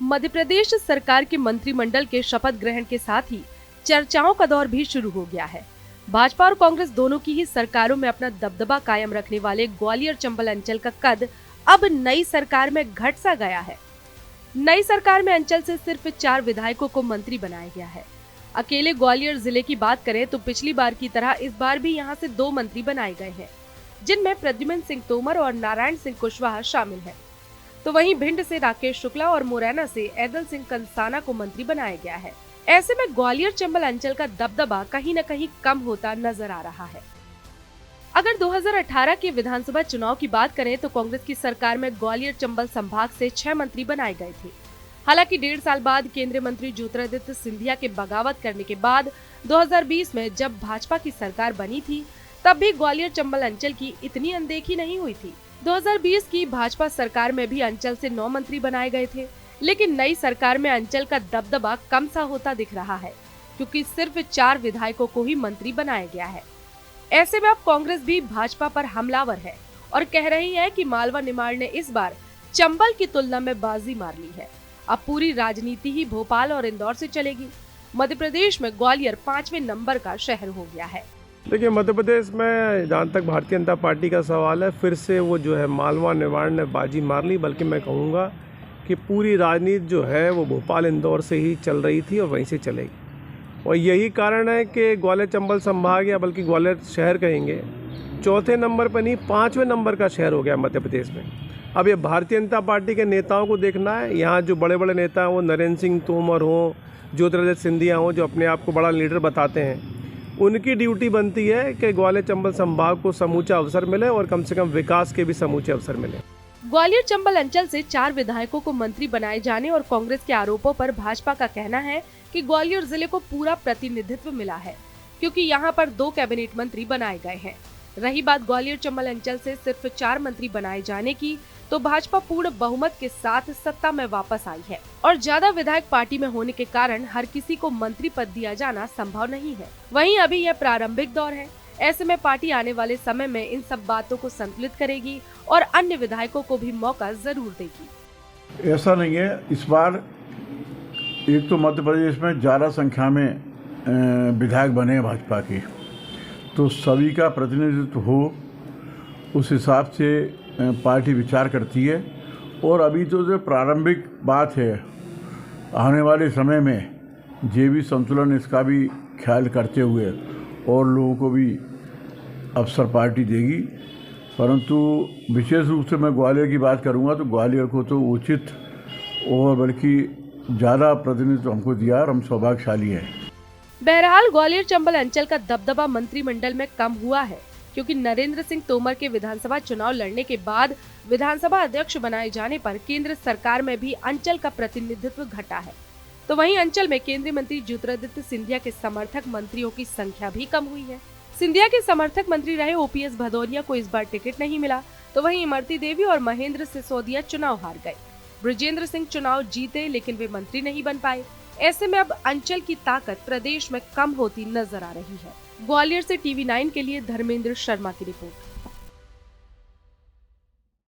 मध्य प्रदेश सरकार के मंत्रिमंडल के शपथ ग्रहण के साथ ही चर्चाओं का दौर भी शुरू हो गया है। भाजपा और कांग्रेस दोनों की ही सरकारों में अपना दबदबा कायम रखने वाले ग्वालियर चंबल अंचल का कद अब नई सरकार में घट सा गया है। नई सरकार में अंचल से सिर्फ 4 विधायकों को मंत्री बनाया गया है। अकेले ग्वालियर जिले की बात करें तो पिछली बार की तरह इस बार भी यहां से 2 मंत्री बनाए गए हैं, जिनमें प्रद्युम्न सिंह तोमर और नारायण सिंह कुशवाहा शामिल हैं। तो वहीं भिंड से राकेश शुक्ला और मुरैना से ऐदल सिंह कंसाना को मंत्री बनाया गया है। ऐसे में ग्वालियर चंबल अंचल का दबदबा कहीं न कहीं कम होता नजर आ रहा है। अगर 2018 के विधानसभा चुनाव की बात करें तो कांग्रेस की सरकार में ग्वालियर चंबल संभाग से 6 मंत्री बनाए गए थे। हालांकि 1.5 साल बाद केंद्रीय मंत्री ज्योतिरादित्य सिंधिया के बगावत करने के बाद 2020 में जब भाजपा की सरकार बनी थी, तब भी ग्वालियर चंबल अंचल की इतनी अनदेखी नहीं हुई थी। 2020 की भाजपा सरकार में भी अंचल से 9 मंत्री बनाए गए थे, लेकिन नई सरकार में अंचल का दबदबा कम सा होता दिख रहा है, क्योंकि सिर्फ 4 विधायकों को ही मंत्री बनाया गया है। ऐसे में अब कांग्रेस भी भाजपा पर हमलावर है और कह रही है कि मालवा निमाड़ ने इस बार चंबल की तुलना में बाजी मार ली है। अब पूरी राजनीति ही भोपाल और इंदौर से चलेगी। मध्य प्रदेश में ग्वालियर 5वें नंबर का शहर हो गया है। देखिए, मध्य प्रदेश में जहाँ तक भारतीय जनता पार्टी का सवाल है, फिर से वो जो है मालवा निमाड़ ने बाजी मार ली। बल्कि मैं कहूँगा कि पूरी राजनीति जो है वो भोपाल इंदौर से ही चल रही थी और वहीं से चलेगी। और यही कारण है कि ग्वालियर चंबल संभाग, या बल्कि ग्वालियर शहर कहेंगे, 4थे नंबर पर नहीं 5वें नंबर का शहर हो गया मध्य प्रदेश में। अब ये भारतीय जनता पार्टी के नेताओं को देखना है। यहाँ जो बड़े बड़े नेता हैं, वो नरेंद्र सिंह तोमर हों, ज्योतिरादित्य सिंधिया हों, जो अपने आप को बड़ा लीडर बताते हैं, उनकी ड्यूटी बनती है कि ग्वालियर चंबल संभाग को समूचा अवसर मिले और कम से कम विकास के भी समूचे अवसर मिले। ग्वालियर चंबल अंचल से 4 विधायकों को मंत्री बनाए जाने और कांग्रेस के आरोपों पर भाजपा का कहना है कि ग्वालियर जिले को पूरा प्रतिनिधित्व मिला है, क्योंकि यहाँ पर 2 कैबिनेट मंत्री बनाए गए हैं। रही बात ग्वालियर चंबल अंचल से सिर्फ 4 मंत्री बनाए जाने की, तो भाजपा पूर्ण बहुमत के साथ सत्ता में वापस आई है और ज्यादा विधायक पार्टी में होने के कारण हर किसी को मंत्री पद दिया जाना संभव नहीं है। वहीं अभी यह प्रारंभिक दौर है। ऐसे में पार्टी आने वाले समय में इन सब बातों को संतुलित करेगी और अन्य विधायकों को भी मौका जरूर देगी। ऐसा नहीं है, इस बार एक तो मध्य प्रदेश में ज़्यादा संख्या में विधायक बने हैं भाजपा के, तो सभी का प्रतिनिधित्व हो, उस हिसाब से पार्टी विचार करती है। और अभी तो जो प्रारंभिक बात है, आने वाले समय में जे भी संतुलन, इसका भी ख्याल करते हुए और लोगों को भी अवसर पार्टी देगी। परंतु विशेष रूप से मैं ग्वालियर की बात करूंगा तो ग्वालियर को तो उचित और बल्कि ज़्यादा प्रतिनिधित्व हमको दिया और हम सौभाग्यशाली हैं। बहरहाल ग्वालियर चंबल अंचल का दबदबा मंत्रिमंडल में कम हुआ है, क्योंकि नरेंद्र सिंह तोमर के विधानसभा चुनाव लड़ने के बाद विधानसभा अध्यक्ष बनाए जाने पर केंद्र सरकार में भी अंचल का प्रतिनिधित्व घटा है। तो वहीं अंचल में केंद्रीय मंत्री ज्योतिरादित्य सिंधिया के समर्थक मंत्रियों की संख्या भी कम हुई है। सिंधिया के समर्थक मंत्री रहे ओपीएस भदौरिया को इस बार टिकट नहीं मिला, तो वहीं इमरती देवी और महेंद्र सिसोदिया चुनाव हार गए। बृजेंद्र सिंह चुनाव जीते, लेकिन वे मंत्री नहीं बन पाए। ऐसे में अब अंचल की ताकत प्रदेश में कम होती नजर आ रही है। ग्वालियर से TV9 के लिए धर्मेंद्र शर्मा की रिपोर्ट।